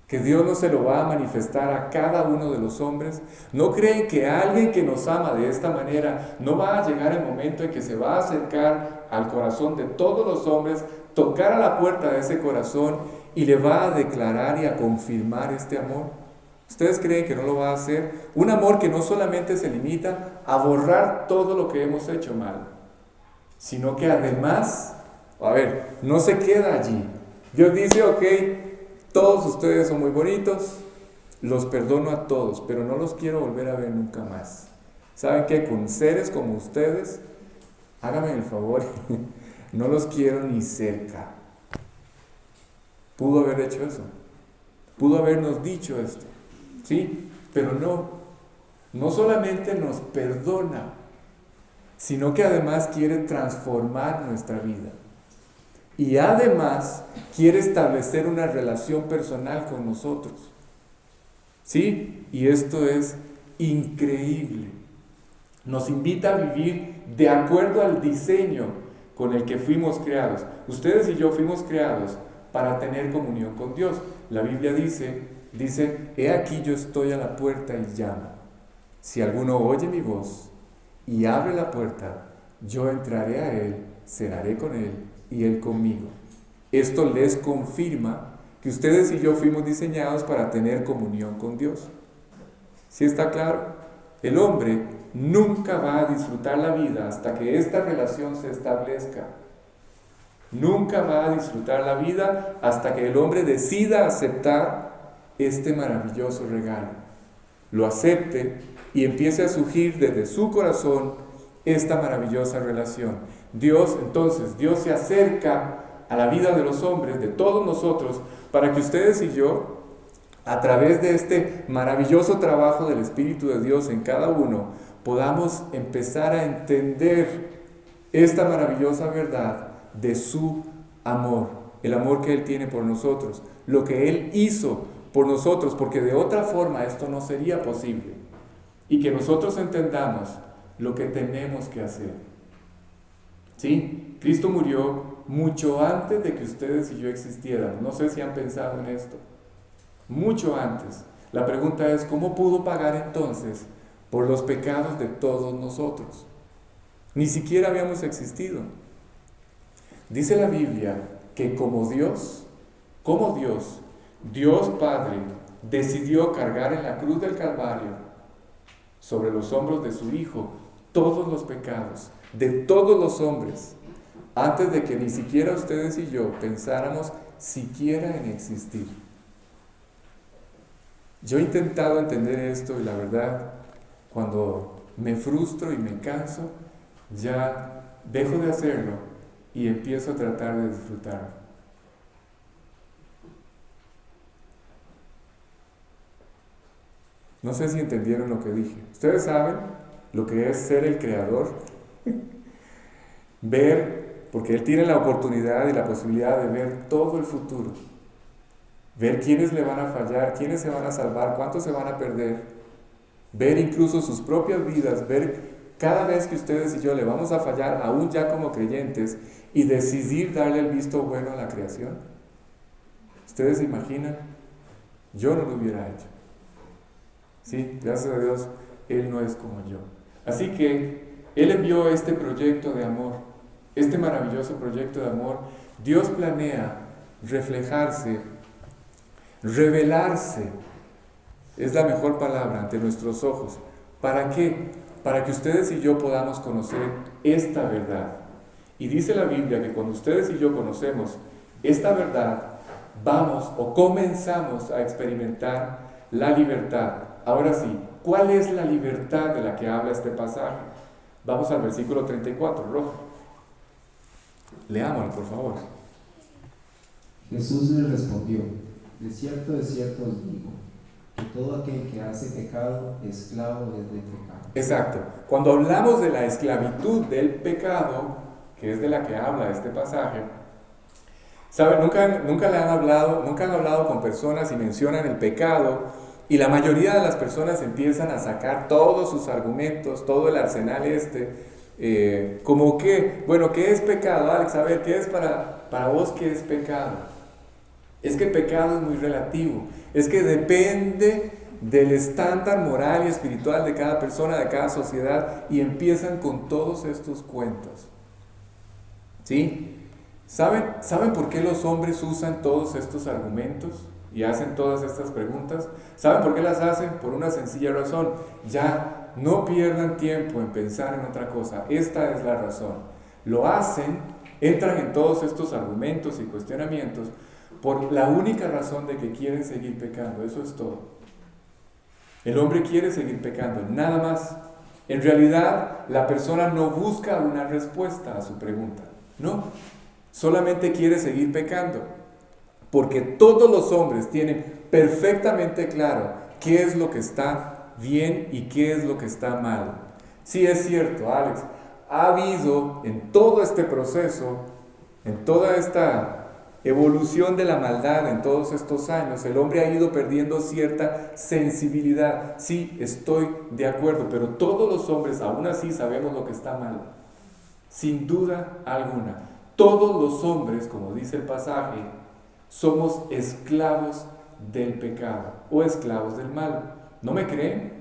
¿Que Dios no se lo va a manifestar a cada uno de los hombres? ¿No creen que alguien que nos ama de esta manera no va a llegar el momento en que se va a acercar al corazón de todos los hombres, tocar a la puerta de ese corazón y le va a declarar y a confirmar este amor? ¿Ustedes creen que no lo va a hacer? Un amor que no solamente se limita a borrar todo lo que hemos hecho mal, sino que además, no se queda allí. Dios dice, ok, todos ustedes son muy bonitos, los perdono a todos, pero no los quiero volver a ver nunca más. ¿Saben qué? Con seres como ustedes, háganme el favor, no los quiero ni cerca. Pudo haber hecho eso, pudo habernos dicho esto, ¿sí? Pero no solamente nos perdona, sino que además quiere transformar nuestra vida. Y además quiere establecer una relación personal con nosotros. ¿Sí? Y esto es increíble. Nos invita a vivir de acuerdo al diseño con el que fuimos creados. Ustedes y yo fuimos creados para tener comunión con Dios. La Biblia dice, he aquí yo estoy a la puerta y llamo. Si alguno oye mi voz y abre la puerta, yo entraré a él, cenaré con él y él conmigo. Esto les confirma que ustedes y yo fuimos diseñados para tener comunión con Dios. ¿Sí está claro? El hombre nunca va a disfrutar la vida hasta que esta relación se establezca. Nunca va a disfrutar la vida hasta que el hombre decida aceptar este maravilloso regalo. Lo acepte y empiece a surgir desde su corazón esta maravillosa relación. Dios se acerca a la vida de los hombres, de todos nosotros, para que ustedes y yo a través de este maravilloso trabajo del Espíritu de Dios en cada uno, podamos empezar a entender esta maravillosa verdad de su amor, el amor que Él tiene por nosotros, lo que Él hizo por nosotros, porque de otra forma esto no sería posible. Y que nosotros entendamos lo que tenemos que hacer. ¿Sí? Cristo murió mucho antes de que ustedes y yo existiéramos. No sé si han pensado en esto. Mucho antes. La pregunta es, ¿cómo pudo pagar entonces por los pecados de todos nosotros? Ni siquiera habíamos existido. Dice la Biblia que como Dios, Dios Padre decidió cargar en la cruz del Calvario, sobre los hombros de su Hijo, todos los pecados de todos los hombres, antes de que ni siquiera ustedes y yo pensáramos siquiera en existir. Yo he intentado entender esto y la verdad, cuando me frustro y me canso, ya dejo de hacerlo y empiezo a tratar de disfrutar. No sé si entendieron lo que dije. Ustedes saben lo que es ser el creador. Ver, porque Él tiene la oportunidad y la posibilidad de ver todo el futuro. Ver quiénes le van a fallar, quiénes se van a salvar, cuántos se van a perder. Ver incluso sus propias vidas, ver cada vez que ustedes y yo le vamos a fallar, aún ya como creyentes, y decidir darle el visto bueno a la creación. ¿Ustedes se imaginan? Yo no lo hubiera hecho. Sí, gracias a Dios, Él no es como yo. Así que Él envió este proyecto de amor, este maravilloso proyecto de amor. Dios planea reflejarse, revelarse, es la mejor palabra, ante nuestros ojos. ¿Para qué? Para que ustedes y yo podamos conocer esta verdad. Y dice la Biblia que cuando ustedes y yo conocemos esta verdad, vamos o comenzamos a experimentar la libertad. Ahora sí, ¿cuál es la libertad de la que habla este pasaje? Vamos al versículo 34, rojo. Leámoslo, por favor. Jesús le respondió: de cierto os digo, que todo aquel que hace pecado, esclavo es del pecado. Exacto. Cuando hablamos de la esclavitud del pecado, que es de la que habla este pasaje, ¿saben? Nunca han hablado con personas y mencionan el pecado, y la mayoría de las personas empiezan a sacar todos sus argumentos, todo el arsenal como que, bueno, ¿qué es pecado, Alex? A ver, ¿qué es para vos qué es pecado? Es que pecado es muy relativo, es que depende del estándar moral y espiritual de cada persona, de cada sociedad, y empiezan con todos estos cuentos. ¿Sí? ¿Saben por qué los hombres usan todos estos argumentos y hacen todas estas preguntas? ¿Saben por qué las hacen? Por una sencilla razón. Ya no pierdan tiempo en pensar en otra cosa. Esta es la razón. Lo hacen, entran en todos estos argumentos y cuestionamientos por la única razón de que quieren seguir pecando. Eso es todo. El hombre quiere seguir pecando, nada más. En realidad, la persona no busca una respuesta a su pregunta. No, solamente quiere seguir pecando. Porque todos los hombres tienen perfectamente claro qué es lo que está bien y qué es lo que está mal. Sí, es cierto, Alex, ha habido en todo este proceso, en toda esta evolución de la maldad en todos estos años, el hombre ha ido perdiendo cierta sensibilidad. Sí, estoy de acuerdo, pero todos los hombres aún así sabemos lo que está mal. Sin duda alguna. Todos los hombres, como dice el pasaje, somos esclavos del pecado o esclavos del mal. ¿No me creen?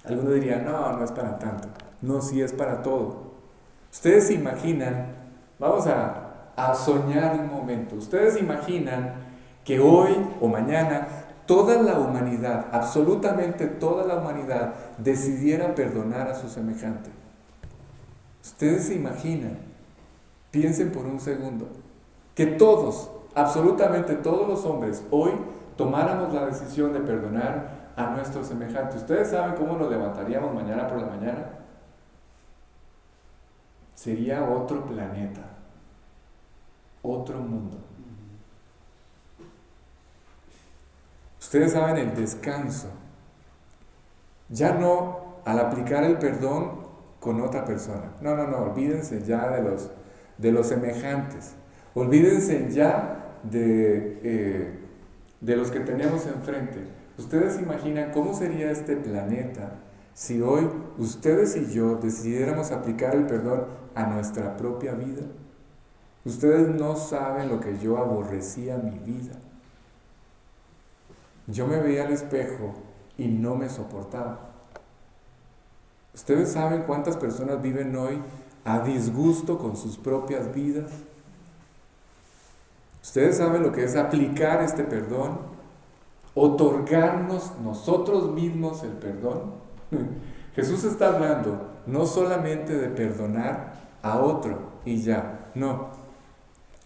Algunos dirían, no es para tanto. No, sí es para todo. Ustedes se imaginan, vamos a soñar un momento. Ustedes se imaginan que hoy o mañana toda la humanidad, absolutamente toda la humanidad, decidiera perdonar a su semejante. Ustedes se imaginan, piensen por un segundo, que todos, absolutamente todos los hombres, hoy tomáramos la decisión de perdonar a nuestro semejante. ¿Ustedes saben cómo nos levantaríamos mañana por la mañana? Sería otro planeta, otro mundo. Ustedes saben el descanso. Ya no al aplicar el perdón con otra persona. No, olvídense ya de los semejantes. Olvídense ya de los que tenemos enfrente. ¿Ustedes imaginan cómo sería este planeta si hoy ustedes y yo decidiéramos aplicar el perdón a nuestra propia vida? Ustedes no saben lo que yo aborrecía mi vida. Yo me veía al espejo y no me soportaba. ¿Ustedes saben cuántas personas viven hoy a disgusto con sus propias vidas? ¿Ustedes saben lo que es aplicar este perdón? Otorgarnos nosotros mismos el perdón. Jesús está hablando no solamente de perdonar a otro y ya, no.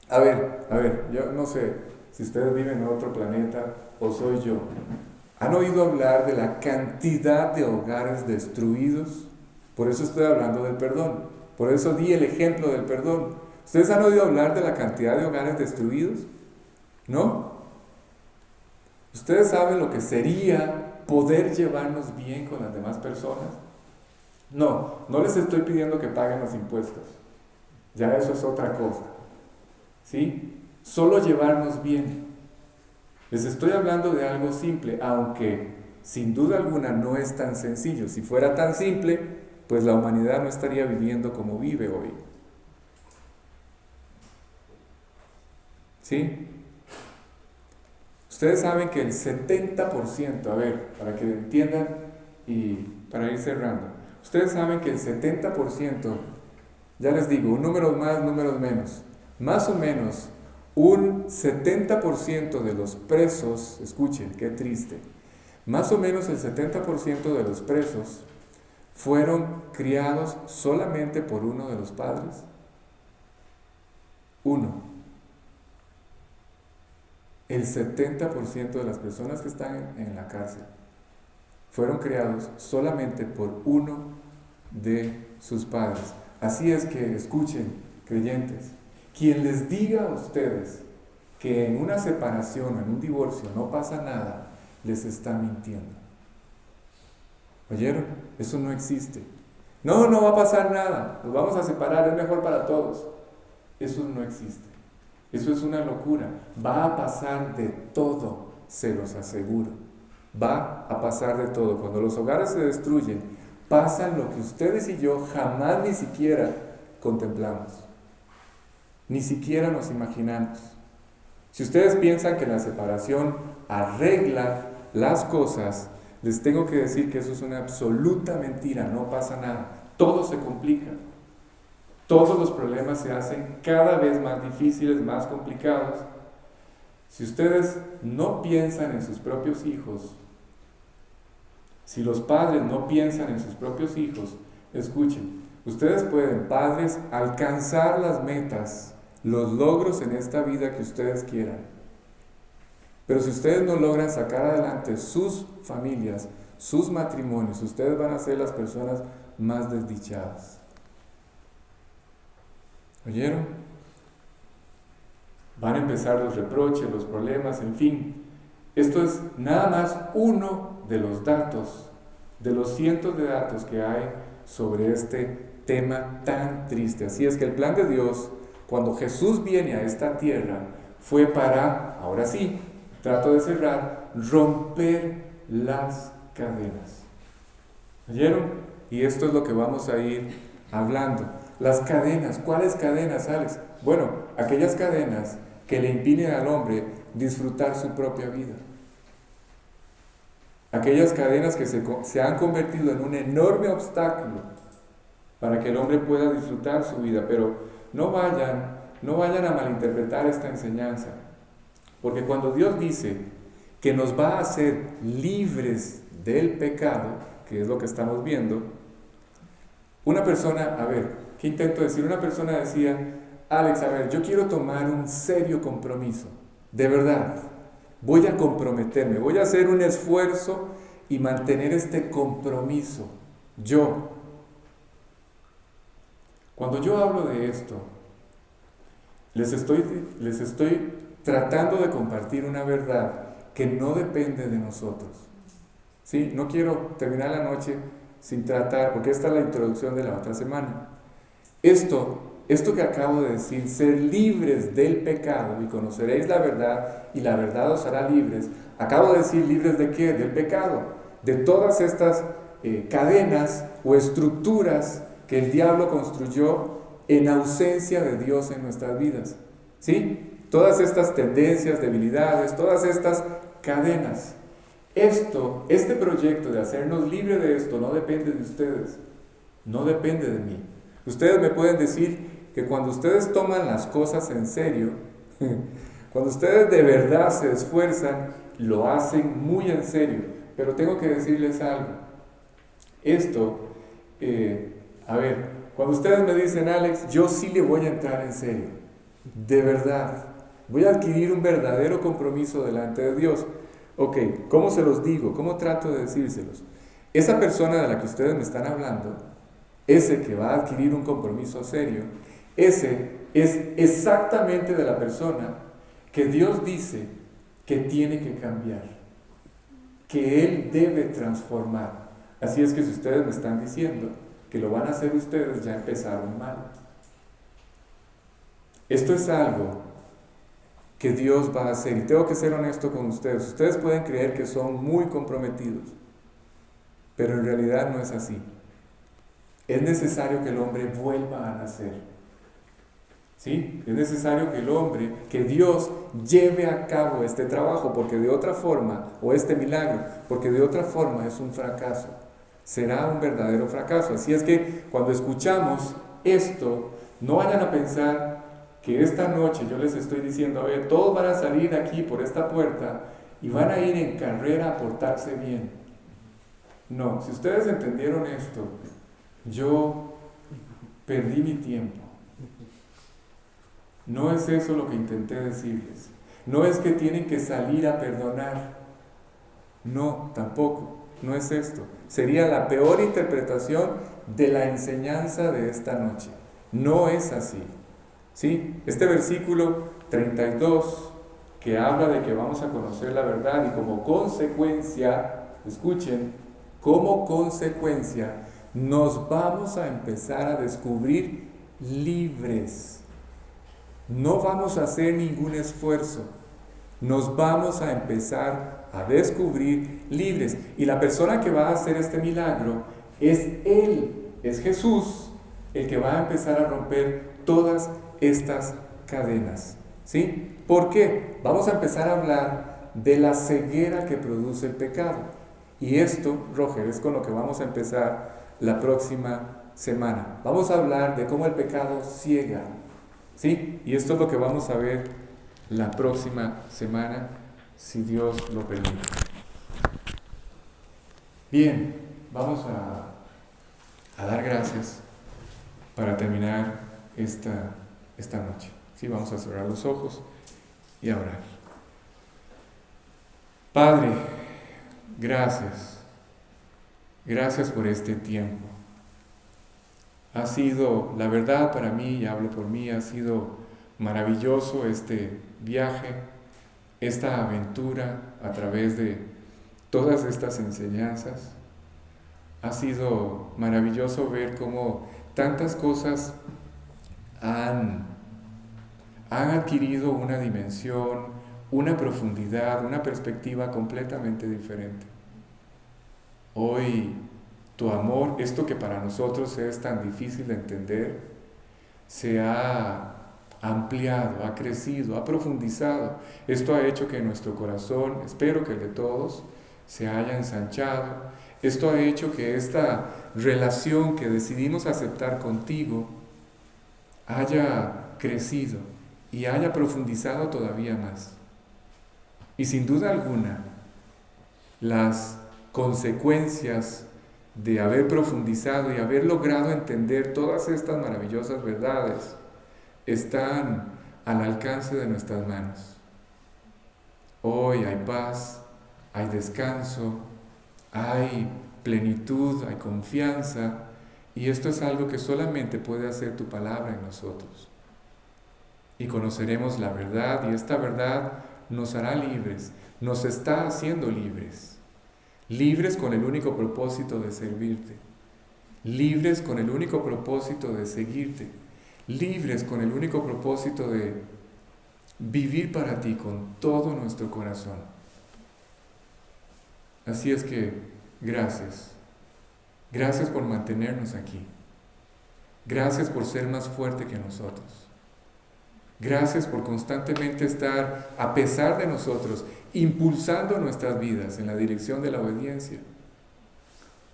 A ver, yo no sé si ustedes viven en otro planeta o soy yo. ¿Han oído hablar de la cantidad de hogares destruidos? Por eso estoy hablando del perdón. Por eso di el ejemplo del perdón. ¿Ustedes han oído hablar de la cantidad de hogares destruidos? ¿No? ¿Ustedes saben lo que sería poder llevarnos bien con las demás personas? No les estoy pidiendo que paguen los impuestos. Ya eso es otra cosa. ¿Sí? Solo llevarnos bien. Les estoy hablando de algo simple, aunque sin duda alguna no es tan sencillo. Si fuera tan simple, pues la humanidad no estaría viviendo como vive hoy. ¿Sí? Ustedes saben que el 70%, a ver, para que entiendan y para ir cerrando, ustedes saben que el 70%, ya les digo, números más, números menos, más o menos un 70% de los presos, escuchen, qué triste, más o menos el 70% de los presos fueron criados solamente por uno de los padres. Uno. El 70% de las personas que están en la cárcel fueron criados solamente por uno de sus padres. Así es que escuchen, creyentes, quien les diga a ustedes que en una separación o en un divorcio no pasa nada, les está mintiendo. ¿Oyeron? Eso no existe. No va a pasar nada, nos vamos a separar, es mejor para todos. Eso no existe. Eso es una locura. Va a pasar de todo, se los aseguro. Va a pasar de todo. Cuando los hogares se destruyen, pasa lo que ustedes y yo jamás ni siquiera contemplamos. Ni siquiera nos imaginamos. Si ustedes piensan que la separación arregla las cosas, les tengo que decir que eso es una absoluta mentira. No pasa nada. Todo se complica. Todos los problemas se hacen cada vez más difíciles, más complicados. Si ustedes no piensan en sus propios hijos, si los padres no piensan en sus propios hijos, escuchen, ustedes pueden, padres, alcanzar las metas, los logros en esta vida que ustedes quieran. Pero si ustedes no logran sacar adelante sus familias, sus matrimonios, ustedes van a ser las personas más desdichadas. ¿Oyeron? Van a empezar los reproches, los problemas, en fin. Esto es nada más uno de los datos, de los cientos de datos que hay sobre este tema tan triste. Así es que el plan de Dios, cuando Jesús viene a esta tierra, fue para, ahora sí, trato de cerrar, romper las cadenas. ¿Oyeron? Y esto es lo que vamos a ir hablando. Las cadenas, ¿cuáles cadenas, Alex? Bueno, aquellas cadenas que le impiden al hombre disfrutar su propia vida. Aquellas cadenas que se han convertido en un enorme obstáculo para que el hombre pueda disfrutar su vida. Pero no vayan a malinterpretar esta enseñanza. Porque cuando Dios dice que nos va a hacer libres del pecado, que es lo que estamos viendo, una persona, a ver, ¿qué intento decir? Una persona decía, Alex, a ver, yo quiero tomar un serio compromiso, de verdad, voy a comprometerme, voy a hacer un esfuerzo y mantener este compromiso, yo. Cuando yo hablo de esto, les estoy tratando de compartir una verdad que no depende de nosotros. ¿Sí? No quiero terminar la noche sin tratar, porque esta es la introducción de la otra semana. Esto que acabo de decir, ser libres del pecado y conoceréis la verdad y la verdad os hará libres. Acabo de decir libres ¿de qué? Del pecado, de todas estas cadenas o estructuras que el diablo construyó en ausencia de Dios en nuestras vidas. ¿Sí? Todas estas tendencias, debilidades, todas estas cadenas. Este proyecto de hacernos libres de esto no depende de ustedes, no depende de mí. Ustedes me pueden decir que cuando ustedes toman las cosas en serio, cuando ustedes de verdad se esfuerzan, lo hacen muy en serio. Pero tengo que decirles algo. Cuando ustedes me dicen, Alex, yo sí le voy a entrar en serio, de verdad, voy a adquirir un verdadero compromiso delante de Dios. Ok, ¿cómo se los digo? ¿Cómo trato de decírselos? Esa persona de la que ustedes me están hablando, ese que va a adquirir un compromiso serio, ese es exactamente de la persona que Dios dice que tiene que cambiar, que Él debe transformar. Así es que si ustedes me están diciendo que lo van a hacer ustedes, ya empezaron mal. Esto es algo que Dios va a hacer, y tengo que ser honesto con ustedes. Ustedes pueden creer que son muy comprometidos, pero en realidad no es así. Es necesario que el hombre vuelva a nacer. ¿Sí? Es necesario que Dios lleve a cabo este trabajo, porque de otra forma, o este milagro, porque de otra forma es un fracaso. Será un verdadero fracaso. Así es que cuando escuchamos esto, no vayan a pensar que esta noche yo les estoy diciendo, a ver, todos van a salir aquí por esta puerta y van a ir en carrera a portarse bien. No, si ustedes entendieron esto, yo perdí mi tiempo. No es eso lo que intenté decirles. No es que tienen que salir a perdonar. No, tampoco. No es esto. Sería la peor interpretación de la enseñanza de esta noche. No es así. ¿Sí? Este versículo 32, que habla de que vamos a conocer la verdad y como consecuencia, escuchen, como consecuencia, nos vamos a empezar a descubrir libres. No vamos a hacer ningún esfuerzo. Nos vamos a empezar a descubrir libres. Y la persona que va a hacer este milagro es Él, es Jesús, el que va a empezar a romper todas estas cadenas. ¿Sí? ¿Por qué? Vamos a empezar a hablar de la ceguera que produce el pecado. Y esto, Roger, es con lo que vamos a empezar la próxima semana. Vamos a hablar de cómo el pecado ciega. ¿Sí? Y esto es lo que vamos a ver la próxima semana, si Dios lo permite. Bien, vamos a dar gracias para terminar esta noche. ¿Sí? Vamos a cerrar los ojos y a orar. Padre, gracias. Gracias por este tiempo. Ha sido, la verdad para mí, y hablo por mí, ha sido maravilloso este viaje, esta aventura a través de todas estas enseñanzas. Ha sido maravilloso ver cómo tantas cosas han adquirido una dimensión, una profundidad, una perspectiva completamente diferente. Hoy tu amor, esto que para nosotros es tan difícil de entender, se ha ampliado, ha crecido, ha profundizado. Esto ha hecho que nuestro corazón, espero que el de todos, se haya ensanchado. Esto ha hecho que esta relación que decidimos aceptar contigo haya crecido y haya profundizado todavía más. Y sin duda alguna, las consecuencias de haber profundizado y haber logrado entender todas estas maravillosas verdades están al alcance de nuestras manos. Hoy hay paz, hay descanso, hay plenitud, hay confianza, y esto es algo que solamente puede hacer tu palabra en nosotros. Y conoceremos la verdad, y esta verdad nos hará libres, nos está haciendo libres. Libres con el único propósito de servirte. Libres con el único propósito de seguirte. Libres con el único propósito de vivir para ti con todo nuestro corazón. Así es que, gracias. Gracias por mantenernos aquí. Gracias por ser más fuerte que nosotros. Gracias por constantemente estar, a pesar de nosotros, impulsando nuestras vidas en la dirección de la obediencia.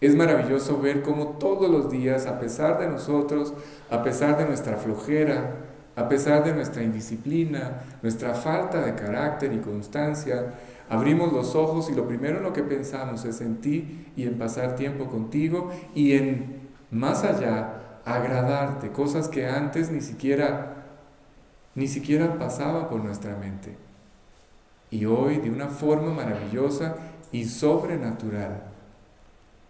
Es maravilloso ver cómo todos los días, a pesar de nosotros, a pesar de nuestra flojera, a pesar de nuestra indisciplina, nuestra falta de carácter y constancia, abrimos los ojos y lo primero en lo que pensamos es en ti y en pasar tiempo contigo y en, más allá, agradarte, cosas que antes ni siquiera pasaba por nuestra mente. Y hoy, de una forma maravillosa y sobrenatural,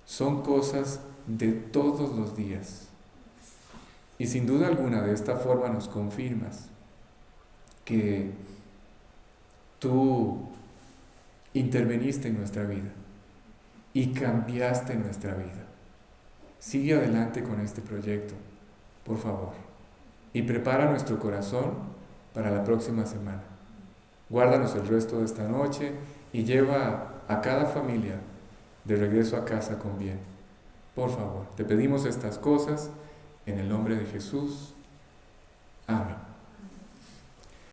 son cosas de todos los días. Y sin duda alguna, de esta forma nos confirmas que tú interveniste en nuestra vida y cambiaste nuestra vida. Sigue adelante con este proyecto, por favor, y prepara nuestro corazón para la próxima semana. Guárdanos el resto de esta noche y lleva a cada familia de regreso a casa con bien. Por favor, te pedimos estas cosas en el nombre de Jesús. Amén.